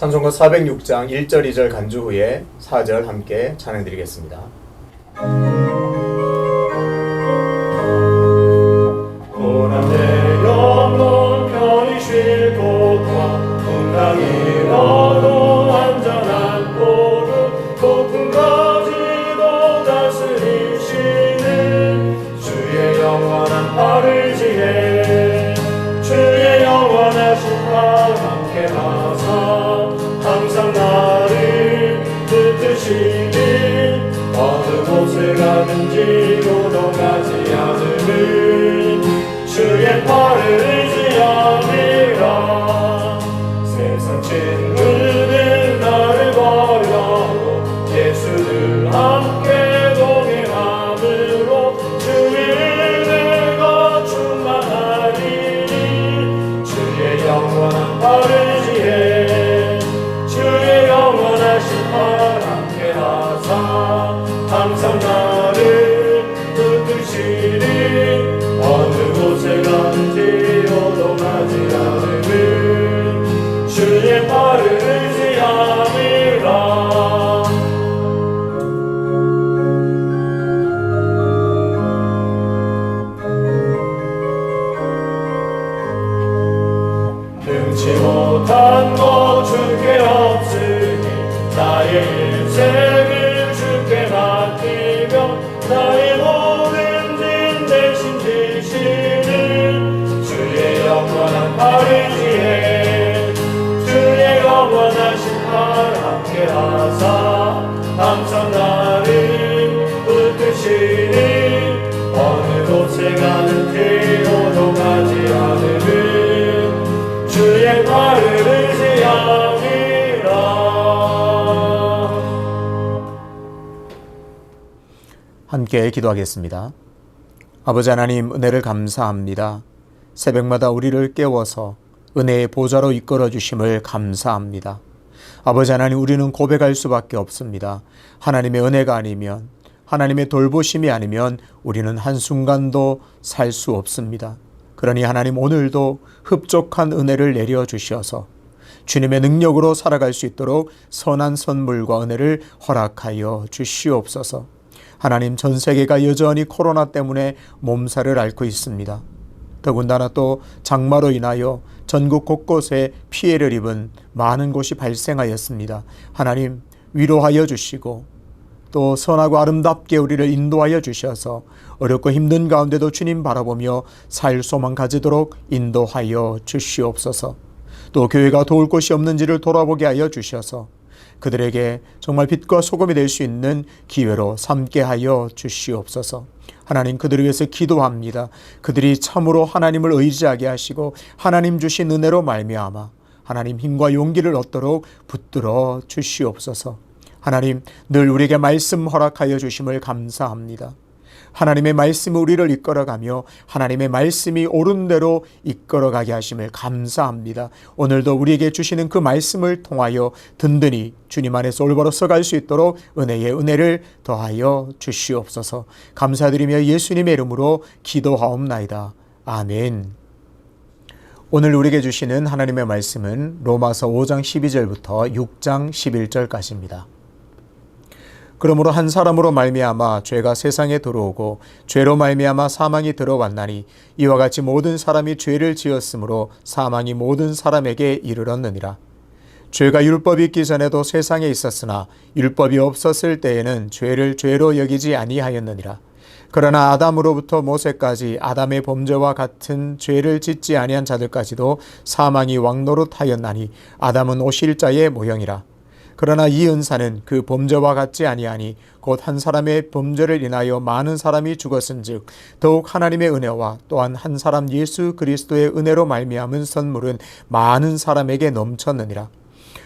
찬송가 406장 1절 2절 간주 후에 4절 함께 찬양드리겠습니다. 고난의 영혼 편히 쉴 곳과 풍랑이 너도 안전한 곳 높은 거지도 다스리시는 주의 영원한 팔을 지혜 주의 영원하신 팔 함께 하사 항상 나를 붙드시니 어느 곳에 가든지 요동하지 않으는 주의 팔을 의지함이라. 세상 친구는 나를 버려도 예수를 함께 동행함으로 주의 은혜가 충만하리니 주의 영원한 팔을 지혜 주의 영원하신 팔 함께 하사 항상 나를 붙드시니 어느 곳에 가든지 요동하지 않으는 주의 팔을 의지함이라. 능치 못한 것 주께 없으니 나의 인생을 주께 맡기며 나의 모든 짐 대신 지시는 주의 영원한 팔을 지혜 주의 영원하신 팔 함께 하사 항상 나를 붙드시니 어느 곳에 가든지 요동하지 않으는 주의 팔을 의지함이라. 함께 기도하겠습니다. 아버지 하나님, 은혜를 감사합니다. 새벽마다 우리를 깨워서 은혜의 보좌로 이끌어 주심을 감사합니다. 아버지 하나님, 우리는 고백할 수밖에 없습니다. 하나님의 은혜가 아니면, 하나님의 돌보심이 아니면 우리는 한순간도 살 수 없습니다. 그러니 하나님, 오늘도 흡족한 은혜를 내려주셔서 주님의 능력으로 살아갈 수 있도록 선한 선물과 은혜를 허락하여 주시옵소서. 하나님, 전 세계가 여전히 코로나 때문에 몸살을 앓고 있습니다. 더군다나 또 장마로 인하여 전국 곳곳에 피해를 입은 많은 곳이 발생하였습니다. 하나님, 위로하여 주시고 또 선하고 아름답게 우리를 인도하여 주셔서 어렵고 힘든 가운데도 주님 바라보며 살 소망 가지도록 인도하여 주시옵소서. 또 교회가 도울 곳이 없는지를 돌아보게 하여 주셔서 그들에게 정말 빛과 소금이 될 수 있는 기회로 삼게 하여 주시옵소서. 하나님, 그들을 위해서 기도합니다. 그들이 참으로 하나님을 의지하게 하시고 하나님 주신 은혜로 말미암아 하나님 힘과 용기를 얻도록 붙들어 주시옵소서. 하나님, 늘 우리에게 말씀 허락하여 주심을 감사합니다. 하나님의 말씀이 우리를 이끌어가며 하나님의 말씀이 옳은 대로 이끌어가게 하심을 감사합니다. 오늘도 우리에게 주시는 그 말씀을 통하여 든든히 주님 안에서 올바로 서갈 수 있도록 은혜의 은혜를 더하여 주시옵소서. 감사드리며 예수님의 이름으로 기도하옵나이다. 아멘. 오늘 우리에게 주시는 하나님의 말씀은 로마서 5장 12절부터 6장 11절까지입니다. 그러므로 한 사람으로 말미암아 죄가 세상에 들어오고 죄로 말미암아 사망이 들어왔나니 이와 같이 모든 사람이 죄를 지었으므로 사망이 모든 사람에게 이르렀느니라. 죄가 율법이 있기 전에도 세상에 있었으나 율법이 없었을 때에는 죄를 죄로 여기지 아니하였느니라. 그러나 아담으로부터 모세까지 아담의 범죄와 같은 죄를 짓지 아니한 자들까지도 사망이 왕노릇하였나니 아담은 오실자의 모형이라. 그러나 이 은사는 그 범죄와 같지 아니하니 곧 한 사람의 범죄를 인하여 많은 사람이 죽었은즉 더욱 하나님의 은혜와 또한 한 사람 예수 그리스도의 은혜로 말미암은 선물은 많은 사람에게 넘쳤느니라.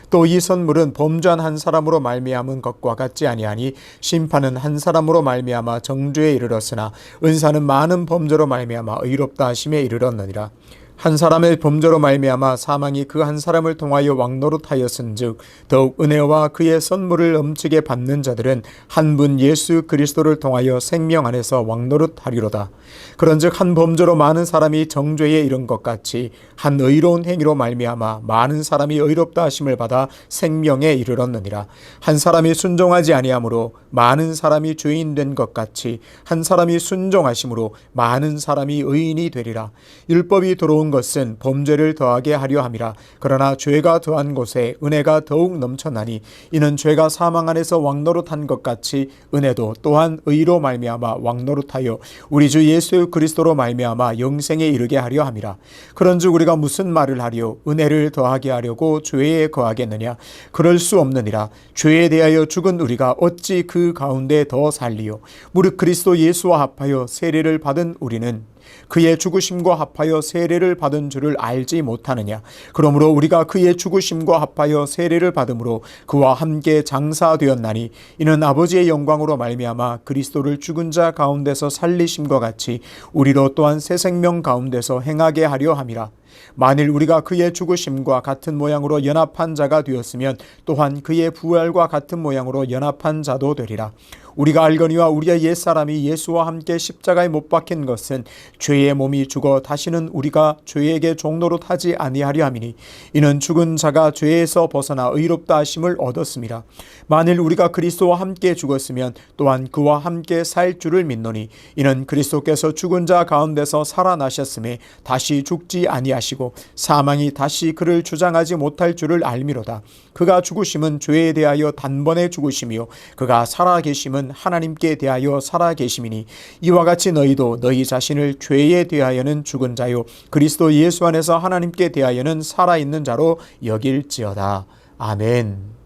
또 이 선물은 범죄한 한 사람으로 말미암은 것과 같지 아니하니 심판은 한 사람으로 말미암아 정죄에 이르렀으나 은사는 많은 범죄로 말미암아 의롭다 하심에 이르렀느니라. 한 사람의 범죄로 말미암아 사망이 그 한 사람을 통하여 왕노릇하였은즉 더욱 은혜와 그의 선물을 넘치게 받는 자들은 한 분 예수 그리스도를 통하여 생명 안에서 왕노릇하리로다. 그런즉 한 범죄로 많은 사람이 정죄에 이른 것 같이 한 의로운 행위로 말미암아 많은 사람이 의롭다 하심을 받아 생명에 이르렀느니라. 한 사람이 순종하지 아니하므로 많은 사람이 죄인 된 것 같이 한 사람이 순종하심으로 많은 사람이 의인이 되리라. 율법이 들어온 것은 범죄를 더하게 하려 함이라. 그러나 죄가 더한 곳에 은혜가 더욱 넘쳐나니 이는 죄가 사망 안에서 왕노릇한 것 같이 은혜도 또한 의로 말미암아 왕노릇하여 우리 주 예수 그리스도로 말미암아 영생에 이르게 하려 함이라. 그런즉 우리가 무슨 말을 하리요? 은혜를 더하게 하려고 죄에 거하겠느냐? 그럴 수 없느니라. 죄에 대하여 죽은 우리가 어찌 그 가운데 더 살리요? 무릇 그리스도 예수와 합하여 세례를 받은 우리는 그의 죽으심과 합하여 세례를 받은 줄을 알지 못하느냐? 그러므로 우리가 그의 죽으심과 합하여 세례를 받음으로 그와 함께 장사되었나니 이는 아버지의 영광으로 말미암아 그리스도를 죽은 자 가운데서 살리심과 같이 우리로 또한 새 생명 가운데서 행하게 하려 함이라. 만일 우리가 그의 죽으심과 같은 모양으로 연합한 자가 되었으면 또한 그의 부활과 같은 모양으로 연합한 자도 되리라. 우리가 알거니와 우리의 옛사람이 예수와 함께 십자가에 못 박힌 것은 죄의 몸이 죽어 다시는 우리가 죄에게 종노릇하지 아니하려 함이니 이는 죽은 자가 죄에서 벗어나 의롭다 하심을 얻었음이라. 만일 우리가 그리스도와 함께 죽었으면 또한 그와 함께 살 줄을 믿노니 이는 그리스도께서 죽은 자 가운데서 살아나셨음에 다시 죽지 아니하시고 사망이 다시 그를 주장하지 못할 줄을 알미로다. 그가 죽으심은 죄에 대하여 단번에 죽으심이요 그가 살아계심은 하나님께 대하여 살아계심이니 이와 같이 너희도 너희 자신을 죄에 대하여는 죽은 자요 그리스도 예수 안에서 하나님께 대하여는 살아있는 자로 여길지어다. 아멘.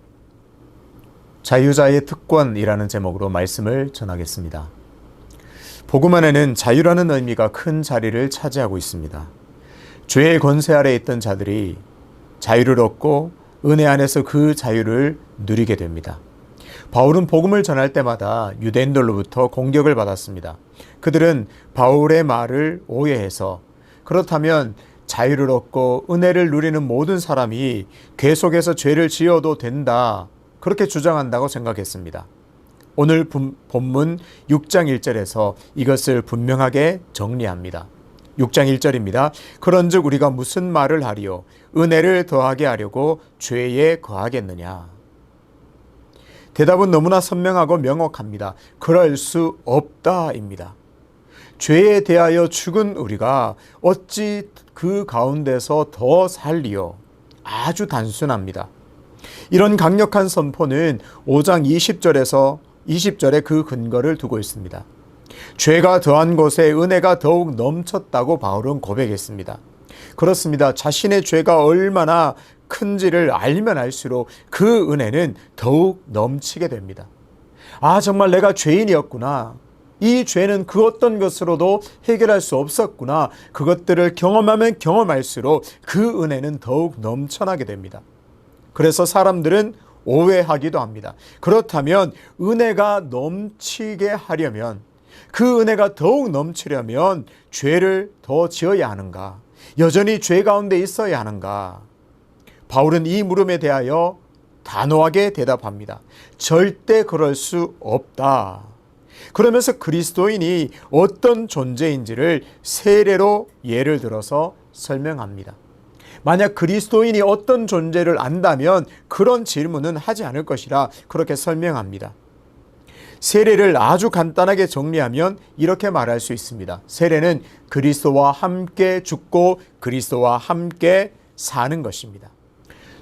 자유자의 특권이라는 제목으로 말씀을 전하겠습니다. 복음 안에는 자유라는 의미가 큰 자리를 차지하고 있습니다. 죄의 권세 아래 있던 자들이 자유를 얻고 은혜 안에서 그 자유를 누리게 됩니다. 바울은 복음을 전할 때마다 유대인들로부터 공격을 받았습니다. 그들은 바울의 말을 오해해서 그렇다면 자유를 얻고 은혜를 누리는 모든 사람이 계속해서 죄를 지어도 된다 그렇게 주장한다고 생각했습니다. 오늘 본문 6장 1절에서 이것을 분명하게 정리합니다. 6장 1절입니다. 그런즉 우리가 무슨 말을 하리요? 은혜를 더하게 하려고 죄에 거하겠느냐? 대답은 너무나 선명하고 명확합니다. 그럴 수 없다입니다. 죄에 대하여 죽은 우리가 어찌 그 가운데서 더 살리요? 아주 단순합니다. 이런 강력한 선포는 5장 20절에 그 근거를 두고 있습니다. 죄가 더한 곳에 은혜가 더욱 넘쳤다고 바울은 고백했습니다. 그렇습니다. 자신의 죄가 얼마나 큰지를 알면 알수록 그 은혜는 더욱 넘치게 됩니다. 아, 정말 내가 죄인이었구나. 이 죄는 그 어떤 것으로도 해결할 수 없었구나. 그것들을 경험하면 경험할수록 그 은혜는 더욱 넘쳐나게 됩니다. 그래서 사람들은 오해하기도 합니다. 그렇다면 은혜가 넘치게 하려면 그 은혜가 더욱 넘치려면 죄를 더 지어야 하는가? 여전히 죄 가운데 있어야 하는가? 바울은 이 물음에 대하여 단호하게 대답합니다. 절대 그럴 수 없다. 그러면서 그리스도인이 어떤 존재인지를 세례로 예를 들어서 설명합니다. 만약 그리스도인이 어떤 존재를 안다면 그런 질문은 하지 않을 것이라 그렇게 설명합니다. 세례를 아주 간단하게 정리하면 이렇게 말할 수 있습니다. 세례는 그리스도와 함께 죽고 그리스도와 함께 사는 것입니다.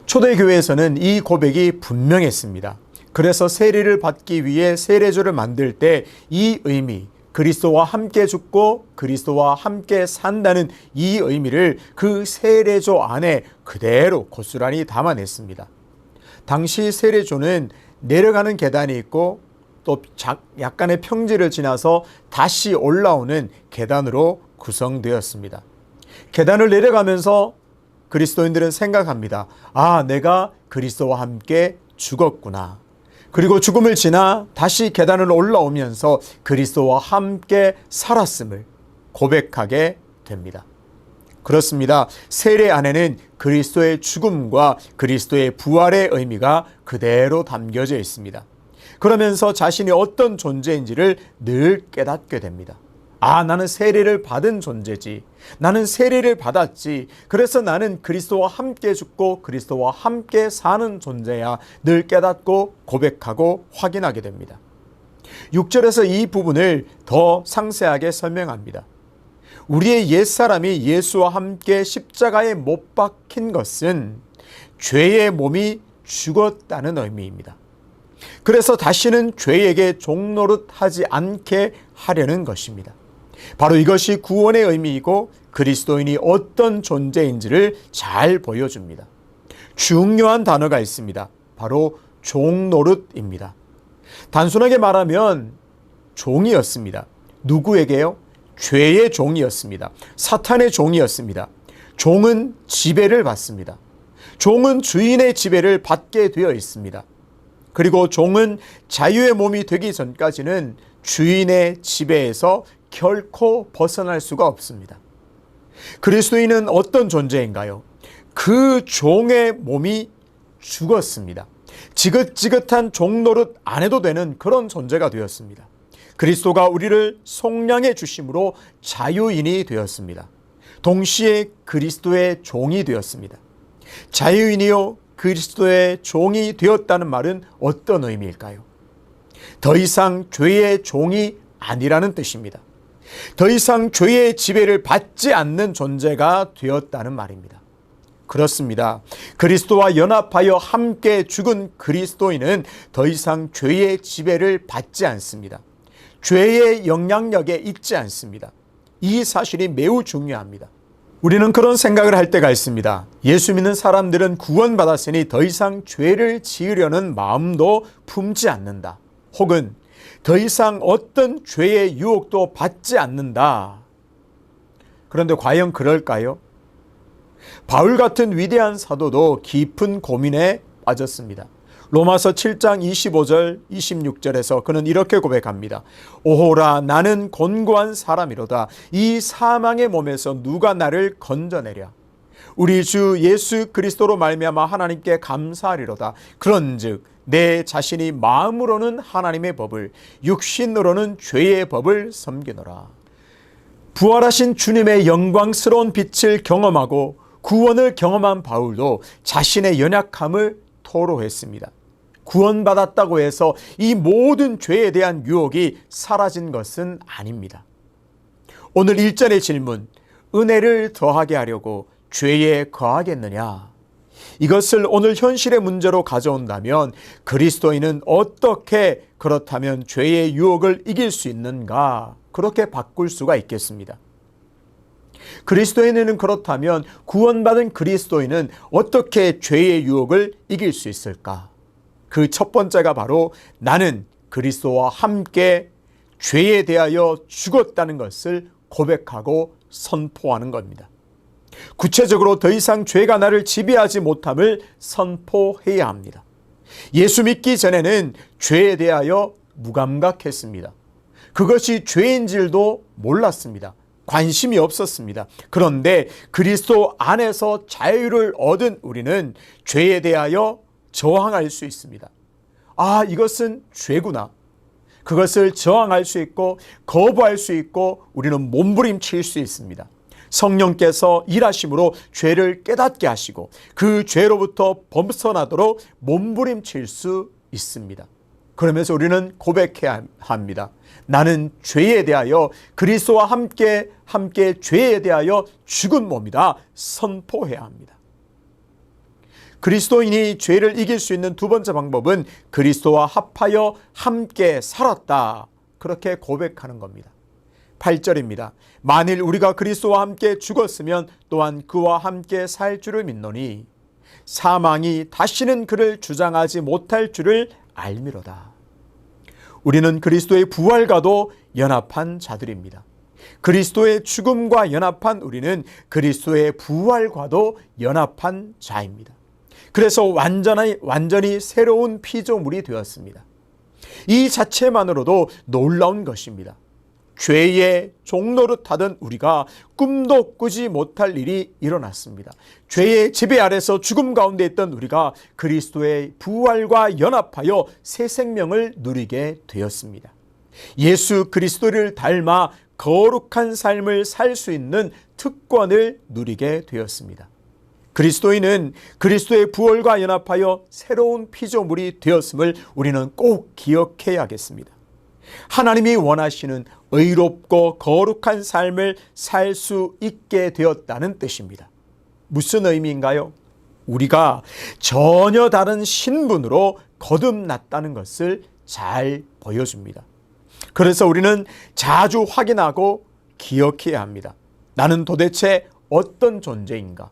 초대교회에서는 이 고백이 분명했습니다. 그래서 세례를 받기 위해 세례조를 만들 때 이 의미, 그리스도와 함께 죽고 그리스도와 함께 산다는 이 의미를 그 세례조 안에 그대로 고스란히 담아냈습니다. 당시 세례조는 내려가는 계단이 있고 또 약간의 평지를 지나서 다시 올라오는 계단으로 구성되었습니다. 계단을 내려가면서 그리스도인들은 생각합니다. 아, 내가 그리스도와 함께 죽었구나. 그리고 죽음을 지나 다시 계단을 올라오면서 그리스도와 함께 살았음을 고백하게 됩니다. 그렇습니다. 세례 안에는 그리스도의 죽음과 그리스도의 부활의 의미가 그대로 담겨져 있습니다. 그러면서 자신이 어떤 존재인지를 늘 깨닫게 됩니다. 아, 나는 세례를 받은 존재지. 나는 세례를 받았지. 그래서 나는 그리스도와 함께 죽고 그리스도와 함께 사는 존재야. 늘 깨닫고 고백하고 확인하게 됩니다. 6절에서 이 부분을 더 상세하게 설명합니다. 우리의 옛사람이 예수와 함께 십자가에 못 박힌 것은 죄의 몸이 죽었다는 의미입니다. 그래서 다시는 죄에게 종노릇하지 않게 하려는 것입니다. 바로 이것이 구원의 의미이고 그리스도인이 어떤 존재인지를 잘 보여줍니다. 중요한 단어가 있습니다. 바로 종노릇입니다. 단순하게 말하면 종이었습니다. 누구에게요? 죄의 종이었습니다. 사탄의 종이었습니다. 종은 지배를 받습니다. 종은 주인의 지배를 받게 되어 있습니다. 그리고 종은 자유의 몸이 되기 전까지는 주인의 지배에서 결코 벗어날 수가 없습니다. 그리스도인은 어떤 존재인가요? 그 종의 몸이 죽었습니다. 지긋지긋한 종노릇 안 해도 되는 그런 존재가 되었습니다. 그리스도가 우리를 속량해 주심으로 자유인이 되었습니다. 동시에 그리스도의 종이 되었습니다. 자유인이요 그리스도의 종이 되었다는 말은 어떤 의미일까요? 더 이상 죄의 종이 아니라는 뜻입니다. 더 이상 죄의 지배를 받지 않는 존재가 되었다는 말입니다. 그렇습니다. 그리스도와 연합하여 함께 죽은 그리스도인은 더 이상 죄의 지배를 받지 않습니다. 죄의 영향력에 있지 않습니다. 이 사실이 매우 중요합니다. 우리는 그런 생각을 할 때가 있습니다. 예수 믿는 사람들은 구원받았으니 더 이상 죄를 지으려는 마음도 품지 않는다. 혹은 더 이상 어떤 죄의 유혹도 받지 않는다. 그런데 과연 그럴까요? 바울 같은 위대한 사도도 깊은 고민에 빠졌습니다. 로마서 7장 25절 26절에서 그는 이렇게 고백합니다. 오호라 나는 곤고한 사람이로다. 이 사망의 몸에서 누가 나를 건져내랴. 우리 주 예수 그리스도로 말미암아 하나님께 감사하리로다. 그런즉 내 자신이 마음으로는 하나님의 법을 육신으로는 죄의 법을 섬기노라. 부활하신 주님의 영광스러운 빛을 경험하고 구원을 경험한 바울도 자신의 연약함을 토로했습니다. 구원받았다고 해서 이 모든 죄에 대한 유혹이 사라진 것은 아닙니다. 오늘 1절의 질문, 은혜를 더하게 하려고 죄에 거하겠느냐? 이것을 오늘 현실의 문제로 가져온다면 그리스도인은 어떻게 그렇다면 죄의 유혹을 이길 수 있는가? 그렇게 바꿀 수가 있겠습니다. 그리스도인은 그렇다면 구원받은 그리스도인은 어떻게 죄의 유혹을 이길 수 있을까? 그 첫 번째가 바로 나는 그리스도와 함께 죄에 대하여 죽었다는 것을 고백하고 선포하는 겁니다. 구체적으로 더 이상 죄가 나를 지배하지 못함을 선포해야 합니다. 예수 믿기 전에는 죄에 대하여 무감각했습니다. 그것이 죄인 줄도 몰랐습니다. 관심이 없었습니다. 그런데 그리스도 안에서 자유를 얻은 우리는 죄에 대하여 저항할 수 있습니다. 아, 이것은 죄구나. 그것을 저항할 수 있고 거부할 수 있고 우리는 몸부림칠 수 있습니다. 성령께서 일하심으로 죄를 깨닫게 하시고 그 죄로부터 벗어나도록 몸부림칠 수 있습니다. 그러면서 우리는 고백해야 합니다. 나는 죄에 대하여 그리스도와 함께 죄에 대하여 죽은 몸이다. 선포해야 합니다. 그리스도인이 죄를 이길 수 있는 두 번째 방법은 그리스도와 합하여 함께 살았다. 그렇게 고백하는 겁니다. 8절입니다. 만일 우리가 그리스도와 함께 죽었으면 또한 그와 함께 살 줄을 믿노니 사망이 다시는 그를 주장하지 못할 줄을 알미로다. 우리는 그리스도의 부활과도 연합한 자들입니다. 그리스도의 죽음과 연합한 우리는 그리스도의 부활과도 연합한 자입니다. 그래서 완전히 새로운 피조물이 되었습니다. 이 자체만으로도 놀라운 것입니다. 죄의 종노릇하던 우리가 꿈도 꾸지 못할 일이 일어났습니다. 죄의 지배 아래서 죽음 가운데 있던 우리가 그리스도의 부활과 연합하여 새 생명을 누리게 되었습니다. 예수 그리스도를 닮아 거룩한 삶을 살 수 있는 특권을 누리게 되었습니다. 그리스도인은 그리스도의 부활과 연합하여 새로운 피조물이 되었음을 우리는 꼭 기억해야겠습니다. 하나님이 원하시는 의롭고 거룩한 삶을 살 수 있게 되었다는 뜻입니다. 무슨 의미인가요? 우리가 전혀 다른 신분으로 거듭났다는 것을 잘 보여줍니다. 그래서 우리는 자주 확인하고 기억해야 합니다. 나는 도대체 어떤 존재인가?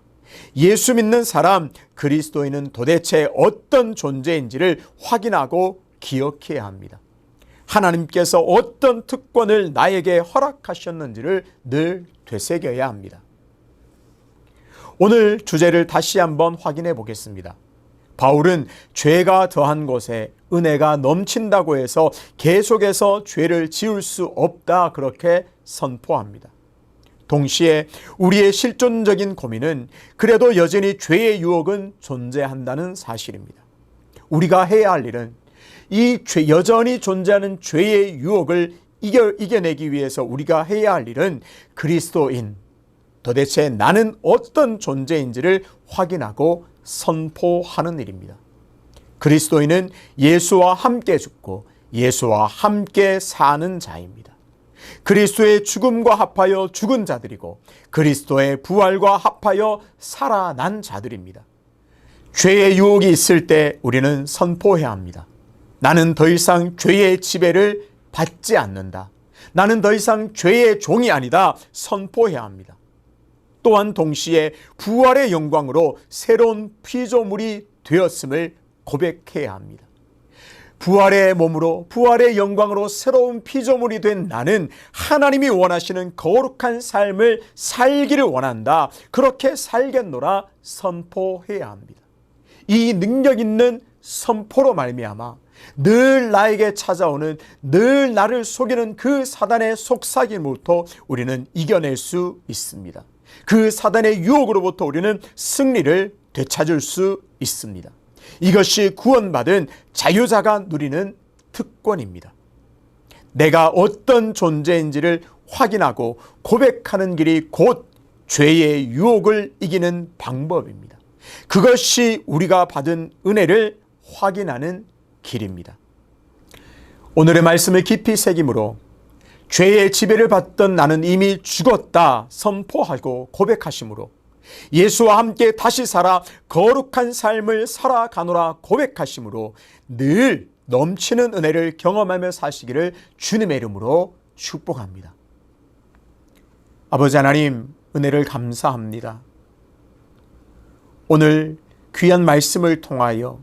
예수 믿는 사람, 그리스도인은 도대체 어떤 존재인지를 확인하고 기억해야 합니다. 하나님께서 어떤 특권을 나에게 허락하셨는지를 늘 되새겨야 합니다. 오늘 주제를 다시 한번 확인해 보겠습니다. 바울은 죄가 더한 곳에 은혜가 넘친다고 해서 계속해서 죄를 지을 수 없다, 그렇게 선포합니다. 동시에 우리의 실존적인 고민은 그래도 여전히 죄의 유혹은 존재한다는 사실입니다. 우리가 해야 할 일은 이 여전히 존재하는 죄의 유혹을 이겨내기 위해서 우리가 해야 할 일은 그리스도인, 도대체 나는 어떤 존재인지를 확인하고 선포하는 일입니다. 그리스도인은 예수와 함께 죽고 예수와 함께 사는 자입니다. 그리스도의 죽음과 합하여 죽은 자들이고 그리스도의 부활과 합하여 살아난 자들입니다. 죄의 유혹이 있을 때 우리는 선포해야 합니다. 나는 더 이상 죄의 지배를 받지 않는다. 나는 더 이상 죄의 종이 아니다. 선포해야 합니다. 또한 동시에 부활의 영광으로 새로운 피조물이 되었음을 고백해야 합니다. 부활의 몸으로 부활의 영광으로 새로운 피조물이 된 나는 하나님이 원하시는 거룩한 삶을 살기를 원한다. 그렇게 살겠노라 선포해야 합니다. 이 능력 있는 선포로 말미암아 늘 나에게 찾아오는, 늘 나를 속이는 그 사단의 속삭임으로부터 우리는 이겨낼 수 있습니다. 그 사단의 유혹으로부터 우리는 승리를 되찾을 수 있습니다. 이것이 구원받은 자유자가 누리는 특권입니다. 내가 어떤 존재인지를 확인하고 고백하는 길이 곧 죄의 유혹을 이기는 방법입니다. 그것이 우리가 받은 은혜를 확인하는 길입니다. 오늘의 말씀을 깊이 새김으로 죄의 지배를 받던 나는 이미 죽었다 선포하고 고백하심으로 예수와 함께 다시 살아 거룩한 삶을 살아가노라 고백하심으로 늘 넘치는 은혜를 경험하며 사시기를 주님의 이름으로 축복합니다. 아버지 하나님, 은혜를 감사합니다. 오늘 귀한 말씀을 통하여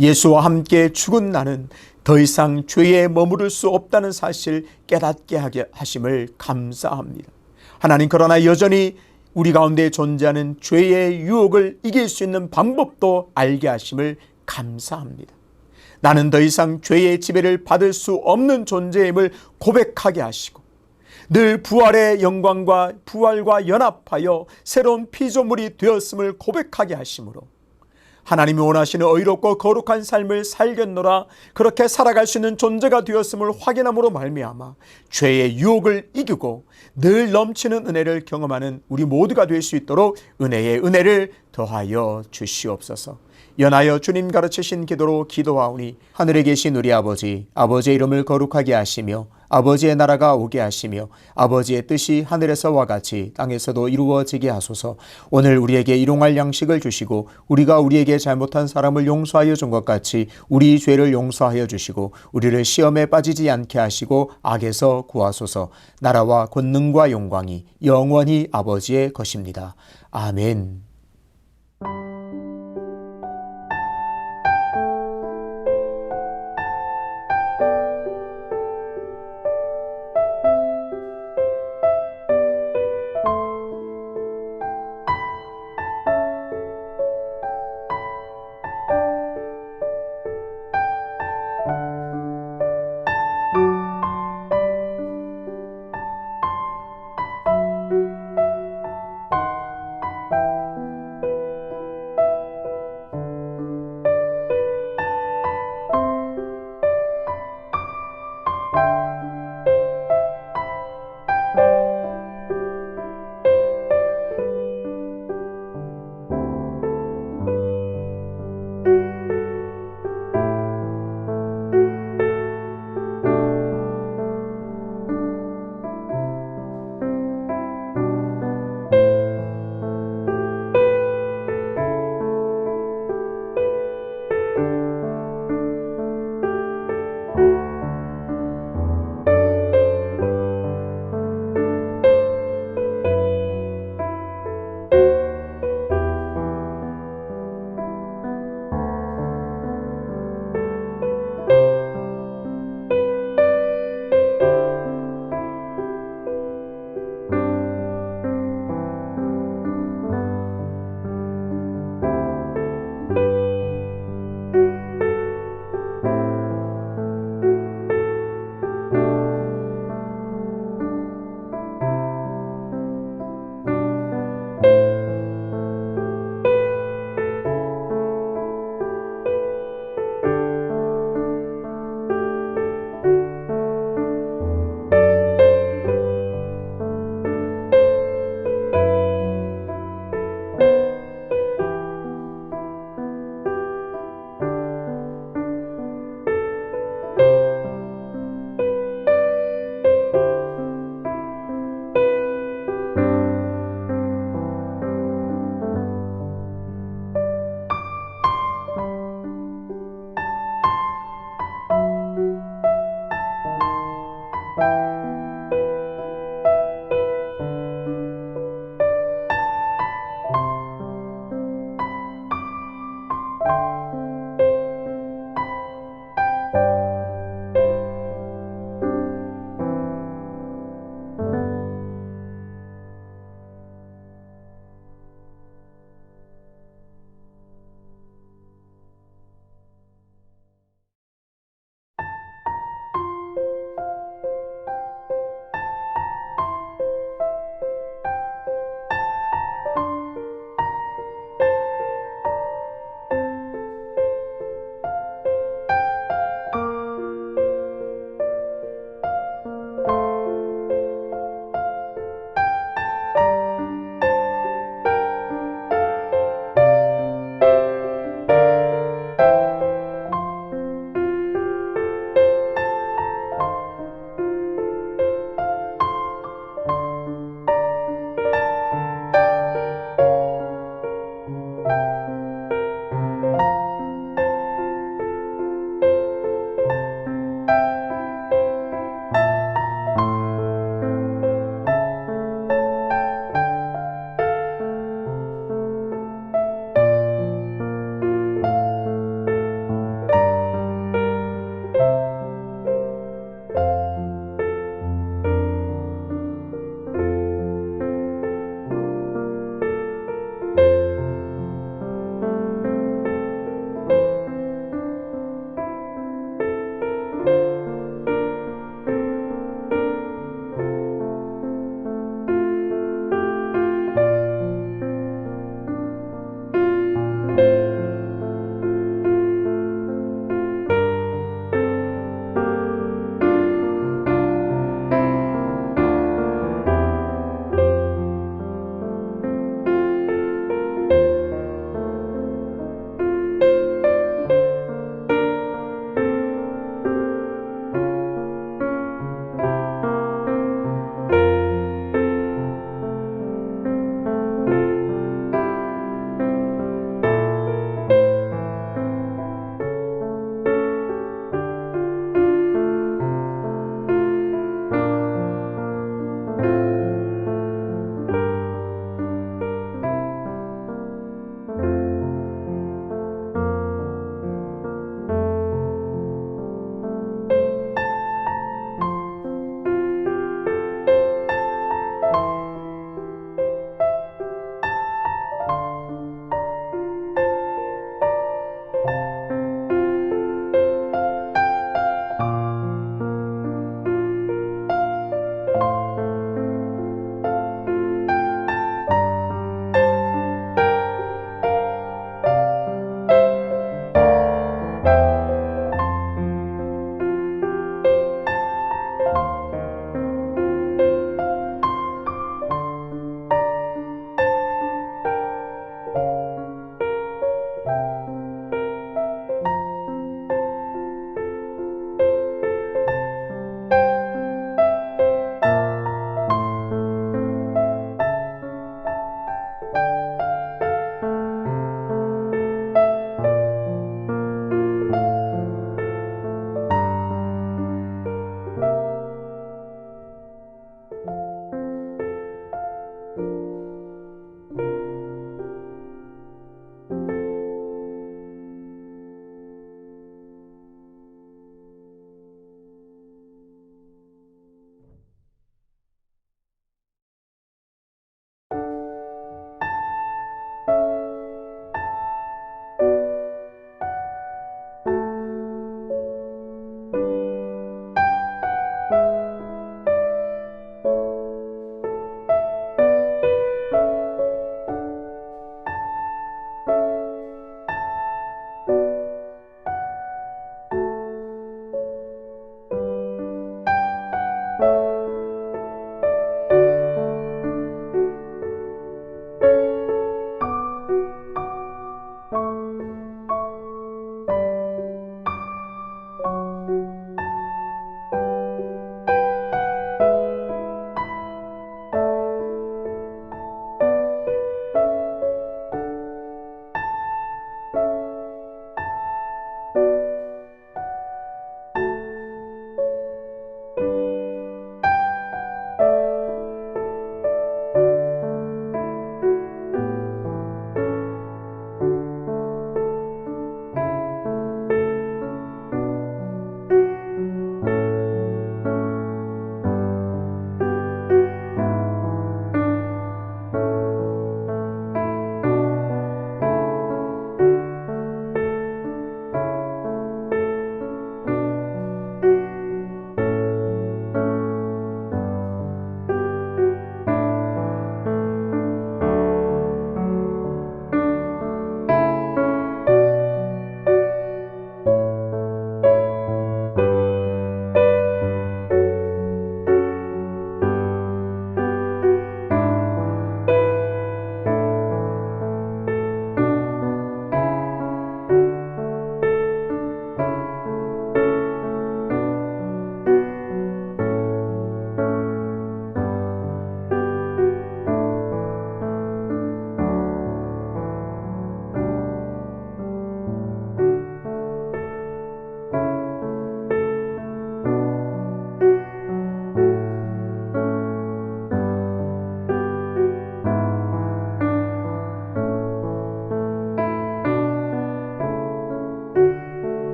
예수와 함께 죽은 나는 더 이상 죄에 머무를 수 없다는 사실 깨닫게 하게 하심을 감사합니다. 하나님, 그러나 여전히 우리 가운데 존재하는 죄의 유혹을 이길 수 있는 방법도 알게 하심을 감사합니다. 나는 더 이상 죄의 지배를 받을 수 없는 존재임을 고백하게 하시고 늘 부활의 영광과 부활과 연합하여 새로운 피조물이 되었음을 고백하게 하심으로 하나님이 원하시는 의롭고 거룩한 삶을 살겠노라 그렇게 살아갈 수 있는 존재가 되었음을 확인함으로 말미암아 죄의 유혹을 이기고 늘 넘치는 은혜를 경험하는 우리 모두가 될 수 있도록 은혜의 은혜를 더하여 주시옵소서. 연하여 주님 가르치신 기도로 기도하오니 하늘에 계신 우리 아버지, 아버지의 이름을 거룩하게 하시며 아버지의 나라가 오게 하시며 아버지의 뜻이 하늘에서와 같이 땅에서도 이루어지게 하소서. 오늘 우리에게 일용할 양식을 주시고 우리가 우리에게 잘못한 사람을 용서하여 준 것 같이 우리 죄를 용서하여 주시고 우리를 시험에 빠지지 않게 하시고 악에서 구하소서. 나라와 권능과 영광이 영원히 아버지의 것입니다. 아멘.